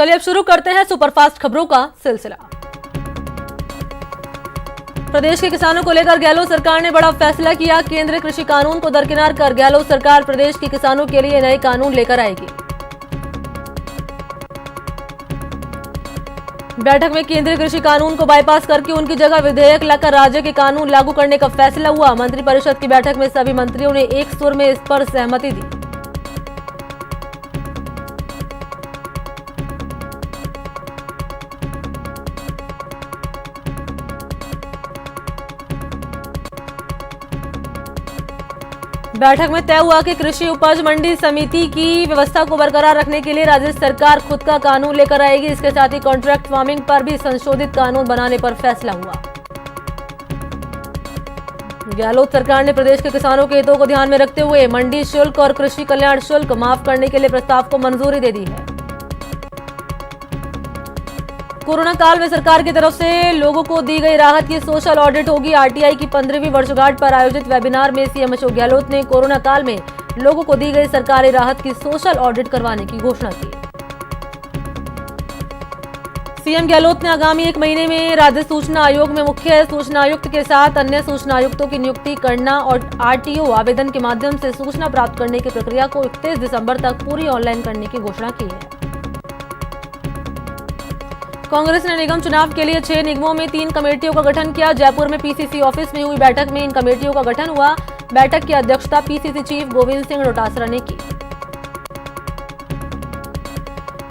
चलिए अब शुरू करते हैं सुपरफास्ट खबरों का सिलसिला। प्रदेश के किसानों को लेकर गहलोत सरकार ने बड़ा फैसला किया। केंद्रीय कृषि कानून को दरकिनार कर गहलोत सरकार प्रदेश के किसानों के लिए नए कानून लेकर आएगी। बैठक में केंद्रीय कृषि कानून को बाईपास करके उनकी जगह विधेयक लाकर राज्य के कानून लागू करने का फैसला हुआ। मंत्रिपरिषद की बैठक में सभी मंत्रियों ने एक सुर में इस पर सहमति दी। बैठक में तय हुआ कि कृषि उपज मंडी समिति की व्यवस्था को बरकरार रखने के लिए राज्य सरकार खुद का कानून लेकर आएगी। इसके साथ ही कॉन्ट्रैक्ट फार्मिंग पर भी संशोधित कानून बनाने पर फैसला हुआ। गहलोत सरकार ने प्रदेश के किसानों के हितों को ध्यान में रखते हुए मंडी शुल्क और कृषि कल्याण शुल्क माफ करने के लिए प्रस्ताव को मंजूरी दे दी है। कोरोना काल में सरकार की तरफ से लोगों को दी गई राहत की सोशल ऑडिट होगी। आरटीआई की 15वीं वर्षगांठ पर आयोजित वेबिनार में सीएम अशोक गहलोत ने कोरोना काल में लोगों को दी गई सरकारी राहत की सोशल ऑडिट करवाने की घोषणा की। सीएम गहलोत ने आगामी 1 महीने में राज्य सूचना आयोग में मुख्य सूचना आयुक्त के साथ अन्य सूचना आयुक्तों की नियुक्ति करना और आरटीओ आवेदन के माध्यम से सूचना प्राप्त करने की प्रक्रिया को 31 दिसंबर तक पूरी ऑनलाइन करने की घोषणा की है। कांग्रेस ने निगम चुनाव के लिए 6 निगमों में 3 कमेटियों का गठन किया। जयपुर में पीसीसी ऑफिस में हुई बैठक में इन कमेटियों का गठन हुआ। बैठक की अध्यक्षता पीसीसी चीफ गोविंद सिंह डोटासरा ने की।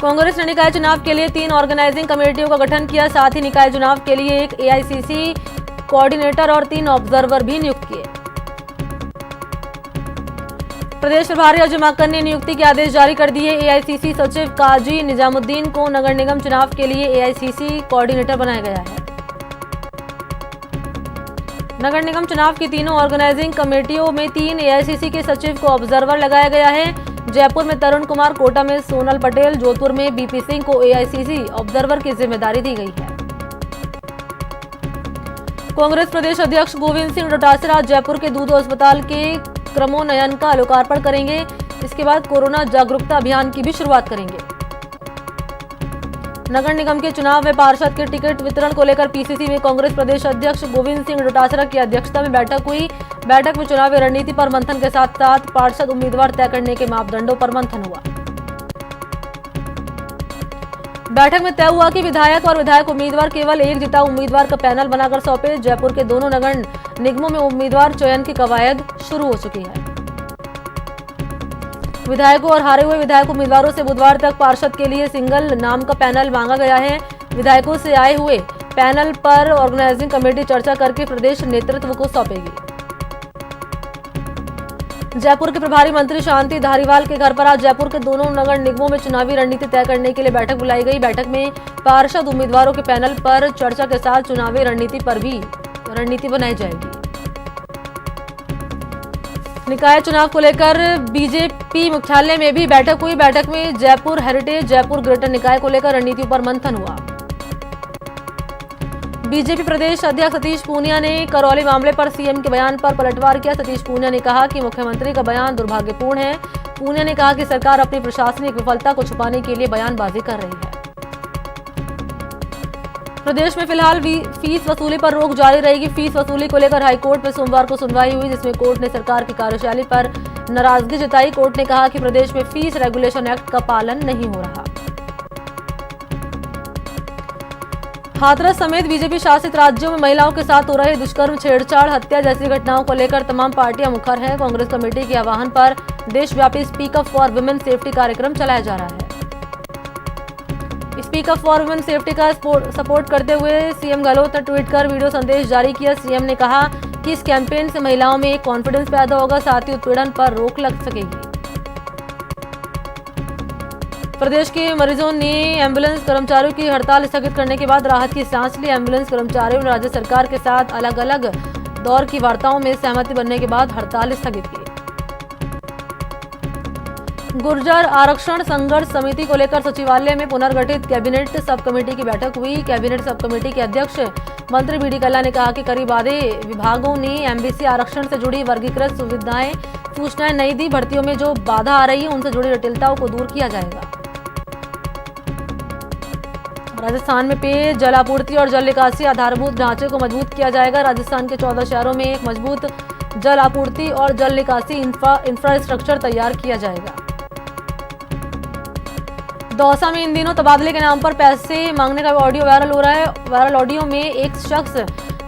कांग्रेस ने निकाय चुनाव के लिए 3 ऑर्गेनाइजिंग कमेटियों का गठन किया। साथ ही निकाय चुनाव के लिए 1 एआईसीसी कोऑर्डिनेटर और 3 ऑब्जर्वर भी नियुक्त किए। प्रदेश प्रभारी अजय माकन ने नियुक्ति के आदेश जारी कर दिए। एआईसीसी सचिव काजी निजामुद्दीन को नगर निगम चुनाव के लिए एआईसीसी कोऑर्डिनेटर बनाया गया है। नगर निगम चुनाव की तीनों ऑर्गेनाइजिंग कमेटियों में 3 एआईसीसी के सचिव को ऑब्जर्वर लगाया गया है। जयपुर में तरुण कुमार, कोटा में सोनल पटेल, जोधपुर में बीपी सिंह को एआईसीसी ऑब्जर्वर की जिम्मेदारी दी गई है। कांग्रेस प्रदेश अध्यक्ष गोविंद सिंह डोटासरा जयपुर के दूधो अस्पताल के क्रमोन्नयन का लोकार्पण करेंगे। इसके बाद कोरोना जागरूकता अभियान की भी शुरुआत करेंगे। नगर निगम के चुनाव में पार्षद के टिकट वितरण को लेकर पीसीसी में कांग्रेस प्रदेश अध्यक्ष गोविंद सिंह डोटासरा की अध्यक्षता में बैठक हुई। बैठक में चुनावी रणनीति पर मंथन के साथ साथ पार्षद उम्मीदवार तय करने के मापदंडों पर मंथन हुआ। बैठक में तय हुआ कि विधायक और विधायक उम्मीदवार केवल एक जिता उम्मीदवार का पैनल बनाकर सौंपे। जयपुर के दोनों नगर निगमों में उम्मीदवार चयन की कवायद शुरू हो चुकी है। विधायकों और हारे हुए विधायक उम्मीदवारों से बुधवार तक पार्षद के लिए सिंगल नाम का पैनल मांगा गया है। विधायकों से आए हुए पैनल पर ऑर्गेनाइजिंग कमेटी चर्चा करके प्रदेश नेतृत्व को सौंपेगी। जयपुर के प्रभारी मंत्री शांति धारीवाल के घर पर आज जयपुर के दोनों नगर निगमों में चुनावी रणनीति तय करने के लिए बैठक बुलाई गई। बैठक में पार्षद उम्मीदवारों के पैनल पर चर्चा के साथ चुनावी रणनीति पर भी रणनीति बनाई जाएगी। निकाय चुनाव को लेकर बीजेपी मुख्यालय में भी बैठक हुई। बैठक में जयपुर हेरिटेज, जयपुर ग्रेटर निकाय को लेकर रणनीतियों पर मंथन हुआ। बीजेपी प्रदेश अध्यक्ष सतीश पूनिया ने करौली मामले पर सीएम के बयान पर पलटवार किया। सतीश पूनिया ने कहा कि मुख्यमंत्री का बयान दुर्भाग्यपूर्ण है। पूनिया ने कहा कि सरकार अपनी प्रशासनिक विफलता को छुपाने के लिए बयानबाजी कर रही है। प्रदेश में फिलहाल फीस वसूली पर रोक जारी रहेगी। फीस वसूली को लेकर हाईकोर्ट में सोमवार को सुनवाई हुई, जिसमें कोर्ट ने सरकार की कार्यशैली पर नाराजगी जताई। कोर्ट ने कहा कि प्रदेश में फीस रेगुलेशन एक्ट का पालन नहीं हो रहा। हाथरस समेत बीजेपी शासित राज्यों में महिलाओं के साथ हो रहे दुष्कर्म, छेड़छाड़, हत्या जैसी घटनाओं को लेकर तमाम पार्टियां मुखर हैं। कांग्रेस कमेटी के आह्वान पर देशव्यापी speak up for women safety कार्यक्रम चलाया जा रहा है। Speak up for women safety का सपोर्ट करते हुए सीएम गहलोत ने ट्वीट कर वीडियो संदेश जारी किया। सीएम ने कहा कि इस कैंपेन से महिलाओं में एक कॉन्फिडेंस पैदा होगा, साथ ही उत्पीड़न पर रोक लग सकेगी। प्रदेश के मरीजों ने एम्बुलेंस कर्मचारियों की हड़ताल स्थगित करने के बाद राहत की सांस ली। एम्बुलेंस कर्मचारियों ने राज्य सरकार के साथ अलग अलग दौर की वार्ताओं में सहमति बनने के बाद हड़ताल स्थगित की। गुर्जर आरक्षण संघर्ष समिति को लेकर सचिवालय में पुनर्गठित कैबिनेट सब कमेटी की बैठक हुई। कैबिनेट सब कमेटी के अध्यक्ष मंत्री बीडी कल्ला ने कहा कि करीब आधे विभागों ने एमबीसी आरक्षण से जुड़ी वर्गीकृत सुविधाएं सूचनाएं नहीं दी। भर्तियों में जो बाधा आ रही है उनसे जुड़ी जटिलताओं को दूर किया जाएगा। राजस्थान में पेय जल आपूर्ति और जल निकासी आधारभूत ढांचे को मजबूत किया जाएगा। राजस्थान के 14 शहरों में एक मजबूत जल आपूर्ति और जल निकासी इंफ्रास्ट्रक्चर तैयार किया जाएगा। दौसा में इन दिनों तबादले के नाम पर पैसे मांगने का ऑडियो वायरल हो रहा है। वायरल ऑडियो में एक शख्स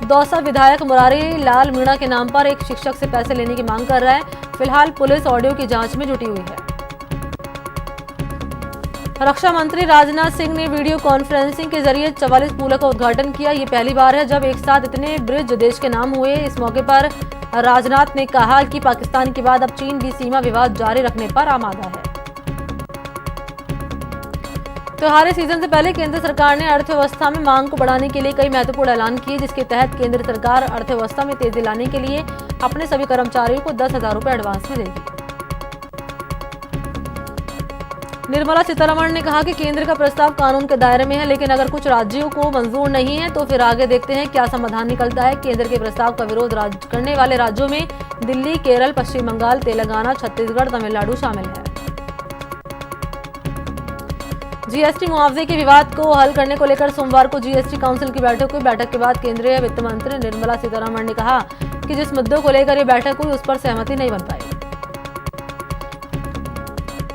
दौसा विधायक मुरारी लाल मीणा के नाम पर एक शिक्षक से पैसे लेने की मांग कर रहा है। फिलहाल पुलिस ऑडियो की जांच में जुटी हुई है। रक्षा मंत्री राजनाथ सिंह ने वीडियो कॉन्फ्रेंसिंग के जरिए 44 पुलों का उद्घाटन किया। ये पहली बार है जब एक साथ इतने ब्रिज देश के नाम हुए। इस मौके पर राजनाथ ने कहा कि पाकिस्तान के बाद अब चीन भी सीमा विवाद जारी रखने पर आमादा है। त्योहारी सीजन से पहले केंद्र सरकार ने अर्थव्यवस्था में मांग को बढ़ाने के लिए कई महत्वपूर्ण ऐलान किए, जिसके तहत केंद्र सरकार अर्थव्यवस्था में तेजी लाने के लिए अपने सभी कर्मचारियों को 10,000 रुपए एडवांस में देगी। निर्मला सीतारमण ने कहा कि केंद्र का प्रस्ताव कानून के दायरे में है, लेकिन अगर कुछ राज्यों को मंजूर नहीं है तो फिर आगे देखते हैं क्या समाधान निकलता है। केंद्र के प्रस्ताव का विरोध करने वाले राज्यों में दिल्ली, केरल, पश्चिम बंगाल, तेलंगाना, छत्तीसगढ़, तमिलनाडु शामिल है। जीएसटी मुआवजे के विवाद को हल करने को लेकर सोमवार को जीएसटी काउंसिल की बैठक हुई। बैठक के बाद केंद्रीय वित्त मंत्री निर्मला सीतारमण ने कहा कि जिस मुद्दों को लेकर ये बैठक हुई उस पर सहमति नहीं बन पाई।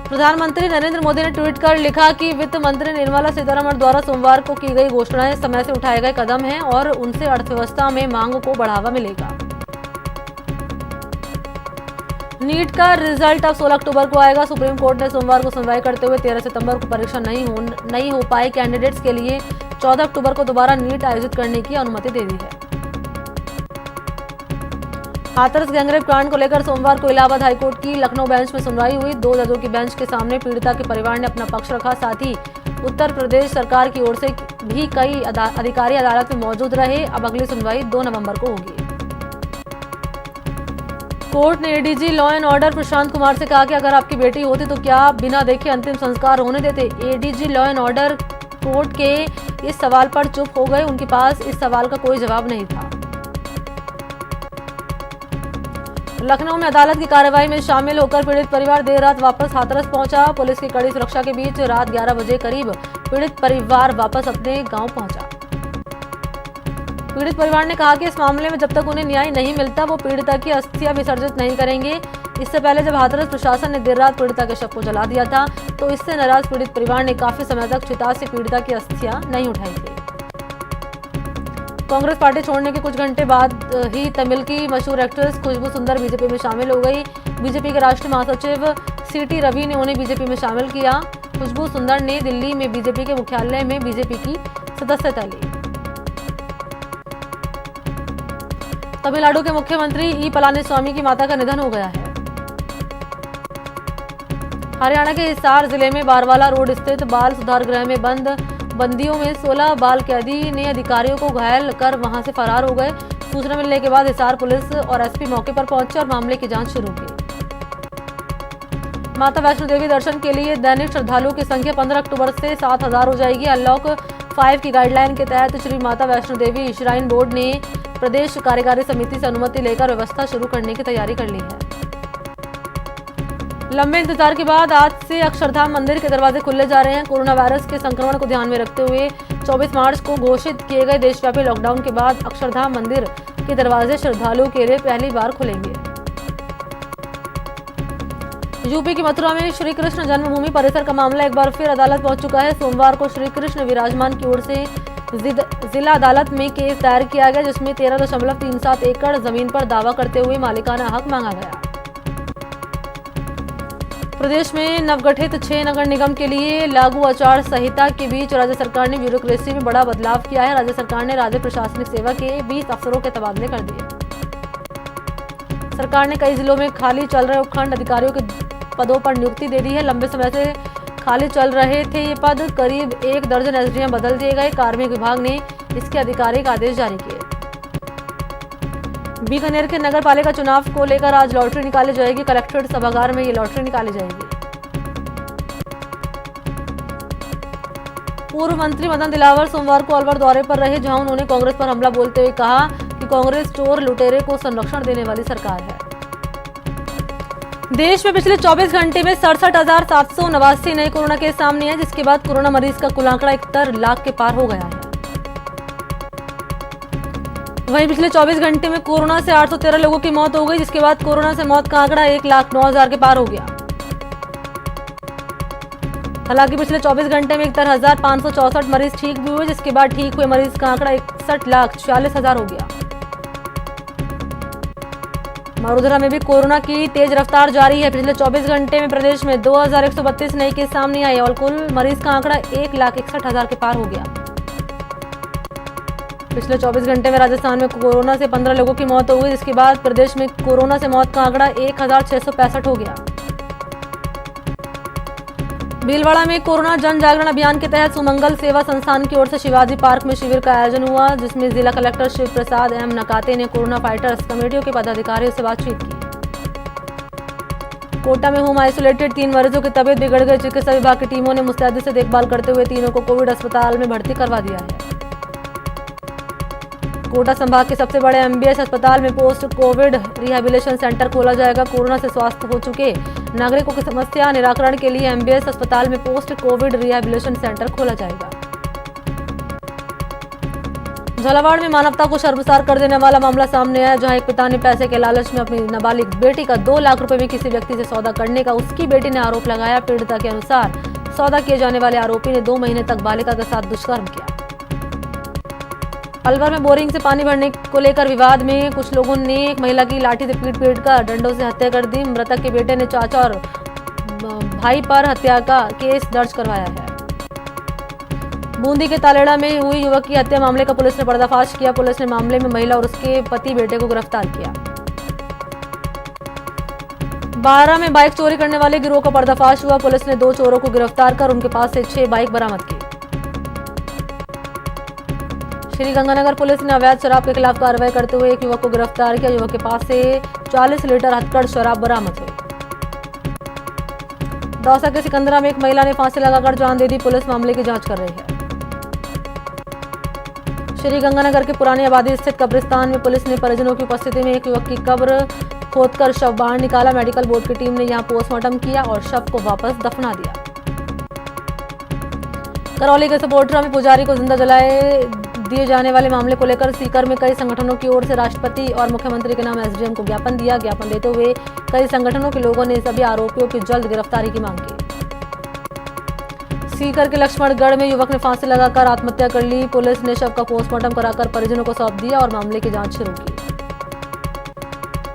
प्रधानमंत्री नरेंद्र मोदी ने ट्वीट कर लिखा कि वित्त मंत्री निर्मला सीतारमण द्वारा सोमवार को की गई घोषणाएं समय से उठाए गए कदम हैं और उनसे अर्थव्यवस्था में मांग को बढ़ावा मिलेगा। नीट का रिजल्ट अब 16 अक्टूबर को आएगा। सुप्रीम कोर्ट ने सोमवार को सुनवाई करते हुए 13 सितंबर को परीक्षा नहीं हो पाए कैंडिडेट्स के लिए 14 अक्टूबर को दोबारा नीट आयोजित करने की अनुमति दे दी है। हाथरस गैंगरेप कांड को लेकर सोमवार को इलाहाबाद हाईकोर्ट की लखनऊ बेंच में सुनवाई हुई। 2 जजों की बेंच के सामने पीड़िता के परिवार ने अपना पक्ष रखा। साथ ही उत्तर प्रदेश सरकार की ओर से भी कई अधिकारी अदालत में मौजूद रहे। अब अगली सुनवाई 2 नवंबर को होगी। कोर्ट ने ADG law and order Prashant Kumar से कहा कि अगर आपकी बेटी होती तो क्या आप बिना देखे अंतिम संस्कार होने देते। ADG law and order court के इस सवाल पर चुप हो गए। उनके पास इस सवाल का कोई जवाब नहीं था। लखनऊ में अदालत की कार्रवाई में शामिल होकर पीड़ित परिवार देर रात वापस हाथरस पहुंचा। पुलिस की कड़ी सुरक्षा के बीच रात 11 बजे करीब पीड़ित परिवार वापस अपने गांव पहुंचा। पीड़ित परिवार ने कहा कि इस मामले में जब तक उन्हें न्याय नहीं मिलता वो पीड़िता की अस्थियां विसर्जित नहीं करेंगे। इससे पहले जब हाथरस प्रशासन ने देर रात पीड़िता के शव को जला दिया था तो इससे नाराज पीड़ित परिवार ने काफी समय तक चिता से पीड़िता की अस्थियां नहीं उठाई थी। कांग्रेस पार्टी छोड़ने के कुछ घंटे बाद ही तमिल की मशहूर एक्ट्रेस खुशबू सुंदर बीजेपी में शामिल हो गई। बीजेपी के राष्ट्रीय महासचिव सीटी रवि ने उन्हें बीजेपी में शामिल किया। खुशबू सुंदर ने दिल्ली में बीजेपी के मुख्यालय में बीजेपी की सदस्यता ली। तमिलनाडु के मुख्यमंत्री ई पलानीस्वामी की माता का निधन हो गया है। हरियाणा के हिसार जिले में बारवाला रोड स्थित बाल सुधार गृह में बंदियों में 16 बाल कैदी ने अधिकारियों को घायल कर वहां से फरार हो गए। सूचना मिलने के बाद हिसार पुलिस और एसपी मौके पर पहुंचे और मामले की जांच शुरू की। माता वैष्णो देवी दर्शन के लिए दैनिक श्रद्धालुओं की संख्या 15 अक्टूबर से 7,000 हो जाएगी। अनलॉक 5 की गाइडलाइन के तहत श्री माता वैष्णो देवी श्राइन बोर्ड ने प्रदेश कार्यकारी समिति से अनुमति लेकर व्यवस्था शुरू करने की तैयारी कर ली है। लंबे इंतजार के बाद आज से अक्षरधाम मंदिर के दरवाजे खुलने जा रहे हैं। कोरोना वायरस के संक्रमण को ध्यान में रखते हुए 24 मार्च को घोषित किए गए देशव्यापी लॉकडाउन के बाद अक्षरधाम मंदिर के दरवाजे श्रद्धालुओं के लिए पहली बार खुलेंगे। यूपी की मथुरा में श्री कृष्ण जन्मभूमि परिसर का मामला एक बार फिर अदालत पहुंच चुका है। सोमवार को श्री कृष्ण विराजमान की ओर से जिला अदालत में केस दायर किया गया, जिसमें 13.37 एकड़ जमीन पर दावा करते हुए मालिकाना हक मांगा गया। प्रदेश में नवगठित 6 नगर निगम के लिए लागू आचार संहिता के बीच राज्य सरकार ने ब्यूरोक्रेसी में बड़ा बदलाव किया है। राज्य सरकार ने राज्य प्रशासनिक सेवा के 20 अफसरों के तबादले कर दिए। सरकार ने कई जिलों में खाली चल रहे उपखंड अधिकारियों के पदों पर नियुक्ति दे दी है। लंबे समय से खाली चल रहे थे ये पद, करीब 1 दर्जन एसडीएम बदल दिए गए। कार्मिक विभाग ने इसके आधिकारिक आदेश जारी किए। बीकानेर के नगर पालिका चुनाव को लेकर आज लॉटरी निकाली जाएगी। कलेक्ट्रेट सभागार में ये लॉटरी निकाली जाएगी। पूर्व मंत्री मदन दिलावर सोमवार को अलवर दौरे पर रहे, जहां उन्होंने कांग्रेस पर हमला बोलते हुए कहा कि कांग्रेस चोर लुटेरे को संरक्षण देने वाली सरकार है। देश में पिछले 24 घंटे में 67,789 नए कोरोना केस सामने आए, जिसके बाद कोरोना मरीज का कुल आंकड़ा 71 लाख के पार हो गया है। वहीं पिछले 24 घंटे में कोरोना से 813 लोगों की मौत हो गई, जिसके बाद कोरोना से मौत का आंकड़ा 1,09,000 के पार हो गया। हालांकि पिछले 24 घंटे में 71,564 मरीज ठीक भी हुए, जिसके बाद ठीक हुए मरीज का आंकड़ा 61,46,000 हो गया। मरुधरा में भी कोरोना की तेज रफ्तार जारी है। पिछले 24 घंटे में प्रदेश में 2,132 नए केस सामने आए और कुल मरीज का आंकड़ा 1,61,000 के पार हो गया। पिछले 24 घंटे में राजस्थान में कोरोना से 15 लोगों की मौत हो गई, जिसके बाद प्रदेश में कोरोना से मौत का आंकड़ा 1,665 हो गया। भीलवाड़ा में कोरोना जन जागरण अभियान के तहत सुमंगल सेवा संस्थान की ओर से शिवाजी पार्क में शिविर का आयोजन हुआ, जिसमें जिला कलेक्टर शिव प्रसाद एम नकाते ने कोरोना फाइटर्स कमेटियों के पदाधिकारियों से बातचीत की। कोटा में होम आइसोलेटेड 3 मरीजों की तबीयत बिगड़ गई। चिकित्सा विभाग की टीमों ने मुस्तैदी से देखभाल करते हुए तीनों को कोविड अस्पताल में भर्ती करवा दिया है। कोटा संभाग के सबसे बड़े एमबीएस अस्पताल में पोस्ट कोविड रिहैबिलिटेशन सेंटर खोला जाएगा। कोरोना से स्वस्थ हो चुके नागरिकों की समस्या निराकरण के लिए एमबीएस अस्पताल में पोस्ट कोविड रिहैबिलिटेशन सेंटर खोला जाएगा। झालावाड़ में मानवता को शर्मसार कर देने वाला मामला सामने आया, जहां एक पिता ने पैसे के लालच में अपनी नाबालिग बेटी का 2 लाख रुपए में किसी व्यक्ति से सौदा करने का उसकी बेटी ने आरोप लगाया। पीड़िता के अनुसार सौदा किए जाने वाले आरोपी ने 2 महीने तक बालिका के साथ दुष्कर्म किया। अलवर में बोरिंग से पानी भरने को लेकर विवाद में कुछ लोगों ने एक महिला की लाठी से पीट कर डंडों से हत्या कर दी। मृतक के बेटे ने चाचा और भाई पर हत्या का केस दर्ज करवाया है। बूंदी के तालेड़ा में हुई युवक की हत्या मामले का पुलिस ने पर्दाफाश किया। पुलिस ने मामले में महिला और उसके पति बेटे को गिरफ्तार किया। बारा में बाइक चोरी करने वाले गिरोह का पर्दाफाश हुआ। पुलिस ने 2 चोरों को गिरफ्तार कर उनके पास से 6 बाइक बरामद की। श्रीगंगानगर पुलिस ने अवैध शराब के खिलाफ कार्रवाई करते हुए एक युवक को गिरफ्तार किया। युवक के पास से 40 लीटर हथकड़ शराब बरामद हुई। दौसा के सिकंदरा में एक महिला ने फांसी लगाकर जान दे दी। पुलिस मामले की जांच कर रही है। श्रीगंगानगर के पुरानी आबादी स्थित कब्रिस्तान में पुलिस ने परिजनों की उपस्थिति में एक युवक की कब्र खोदकर शव बाहर निकाला। मेडिकल बोर्ड की टीम ने यहां पोस्टमार्टम किया और शव को वापस दफना दिया। करौली के सपोर्टरा में पुजारी को जिंदा जलाए दिए जाने वाले मामले को लेकर सीकर में कई संगठनों की ओर से राष्ट्रपति और मुख्यमंत्री के नाम एसडीएम को ज्ञापन दिया। ज्ञापन देते हुए कई संगठनों के लोगों ने सभी आरोपियों की जल्द गिरफ्तारी की मांग की। सीकर के लक्ष्मणगढ़ में युवक ने फांसी लगाकर आत्महत्या कर ली। पुलिस ने शव का पोस्टमार्टम कराकर परिजनों को सौंप दिया और मामले की जांच शुरू की।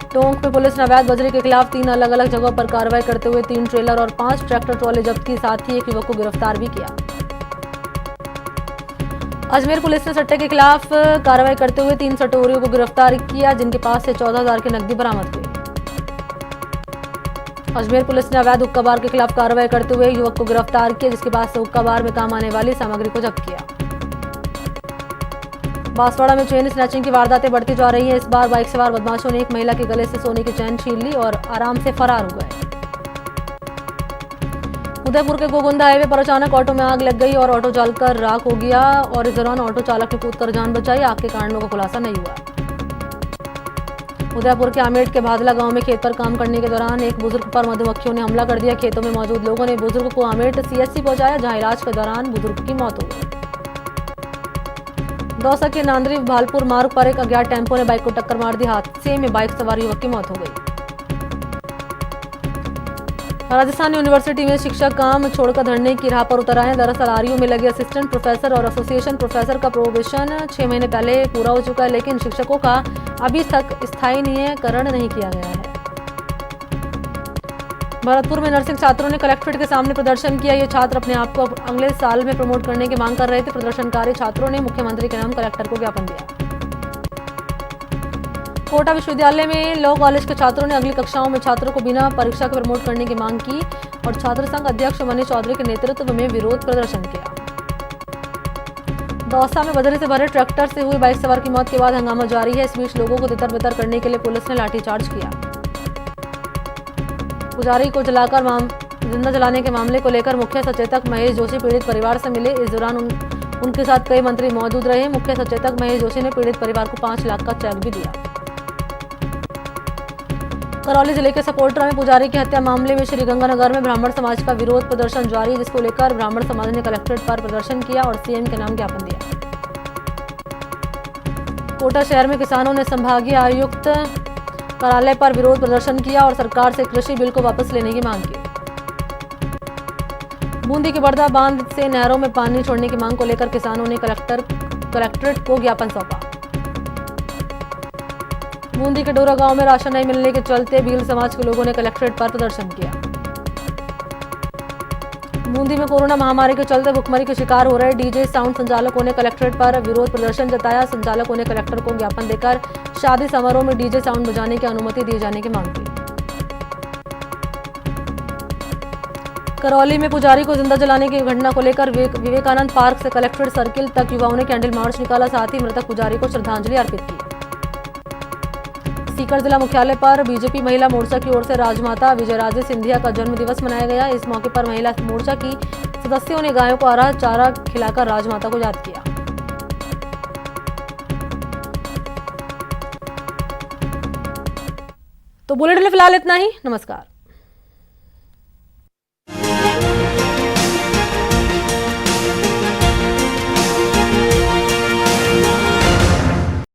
टोंक में पुलिस ने अवैध बजरी के खिलाफ 3 अलग अलग जगहों पर कार्रवाई करते हुए 3 ट्रेलर और 5 ट्रैक्टर ट्रॉले जब्त की, साथ ही एक युवक को गिरफ्तार भी किया। अजमेर पुलिस ने सट्टे के खिलाफ कार्रवाई करते हुए 3 सटोरियों को गिरफ्तार किया, जिनके पास से 14,000 की नकदी बरामद हुई। अजमेर पुलिस ने अवैध हुक्का बार के खिलाफ कार्रवाई करते हुए युवक को गिरफ्तार किया, जिसके पास से हुक्का बार में काम आने वाली सामग्री को जब्त किया। बांसवाड़ा में चेन स्नैचिंग की वारदातें बढ़ती जा रही हैं। इस बार बाइक सवार बदमाशों ने एक महिला के गले से सोने की चैन छीन ली और आराम से फरार हो गए। उदयपुर के गोगुंदा हाईवे पर अचानक ऑटो में आग लग गई और ऑटो जलकर राख हो गया और इस दौरान ऑटो चालक ने कूदकर जान बचाई। आग के कारणों का खुलासा नहीं हुआ। उदयपुर के आमेट के भादला गांव में खेत पर काम करने के दौरान एक बुजुर्ग पर मधुमक्खियों ने हमला कर दिया। खेतों में मौजूद लोगों ने बुजुर्ग को आमेट सीएचसी पहुंचाया, जहां इलाज के दौरान बुजुर्ग की मौत हो गई। दौसा के नांदरी भालपुर मार्ग पर एक अज्ञात टेम्पो ने बाइक को टक्कर मार दी। हादसे में बाइक सवार युवक की मौत हो गई। राजस्थान यूनिवर्सिटी में शिक्षक काम छोड़कर धरने की राह पर उतर आए। दरअसल आरयू में लगे असिस्टेंट प्रोफेसर और एसोसिएशन प्रोफेसर का प्रोबेशन 6 महीने पहले पूरा हो चुका है, लेकिन शिक्षकों का अभी तक स्थायी नियमकरण नहीं किया गया है। भरतपुर में नर्सिंग छात्रों ने कलेक्ट्रेट के सामने प्रदर्शन किया। ये छात्र अपने आप को अगले साल में प्रमोट करने की मांग कर रहे थे। प्रदर्शनकारी छात्रों ने मुख्यमंत्री के नाम कलेक्टर को ज्ञापन दिया। कोटा विश्वविद्यालय में लॉ कॉलेज के छात्रों ने अगली कक्षाओं में छात्रों को बिना परीक्षा के प्रमोट करने की मांग की और छात्र संघ अध्यक्ष मनीष चौधरी के नेतृत्व में विरोध प्रदर्शन किया। दौसा में बजरी से भरे ट्रैक्टर से हुई बाइक सवार की मौत के बाद हंगामा जारी है। इस बीच लोगों को तितर बितर करने के लिए पुलिस ने लाठीचार्ज किया। पुजारी को जलाकर जिंदा जलाने के मामले को लेकर मुख्य सचेतक महेश जोशी पीड़ित परिवार से मिले। इस दौरान उनके साथ कई मंत्री मौजूद रहे। मुख्य सचेतक महेश जोशी ने पीड़ित परिवार को 5 लाख का चेक भी दिया। करौली जिले के सपोल्ट्रा में पुजारी की हत्या मामले में श्रीगंगानगर में ब्राह्मण समाज का विरोध प्रदर्शन जारी, जिसको लेकर ब्राह्मण समाज ने कलेक्ट्रेट पर प्रदर्शन किया और सीएम के नाम ज्ञापन दिया। कोटा शहर में किसानों ने संभागीय आयुक्त कार्यालय पर विरोध प्रदर्शन किया और सरकार से कृषि बिल को वापस लेने की मांग की। बूंदी के बड़दा बांध से नहरों में पानी छोड़ने की मांग को लेकर किसानों ने कलेक्ट्रेट को ज्ञापन सौंपा। बूंदी के डोरा गांव में राशन नहीं मिलने के चलते भील समाज के लोगों ने कलेक्ट्रेट पर प्रदर्शन किया। बूंदी में कोरोना महामारी के चलते भुखमरी के शिकार हो रहे डीजे साउंड संचालकों ने कलेक्ट्रेट पर विरोध प्रदर्शन जताया। संचालकों ने कलेक्टर को ज्ञापन देकर शादी समारोह में डीजे साउंड बजाने की अनुमति दिए जाने की मांग की। करौली में पुजारी को जिंदा जलाने की घटना को लेकर विवेकानंद पार्क से कलेक्ट्रेट सर्किल तक युवाओं ने कैंडल मार्च निकाला, साथ ही मृतक पुजारी को श्रद्धांजलि अर्पित की। सीकर जिला मुख्यालय पर बीजेपी महिला मोर्चा की ओर से राजमाता विजयराजे सिंधिया का जन्म दिवस मनाया गया। इस मौके पर महिला मोर्चा की सदस्यों ने गायों को हरा चारा खिलाकर राजमाता को याद किया। तो बुलेटिन में फिलहाल इतना ही। नमस्कार।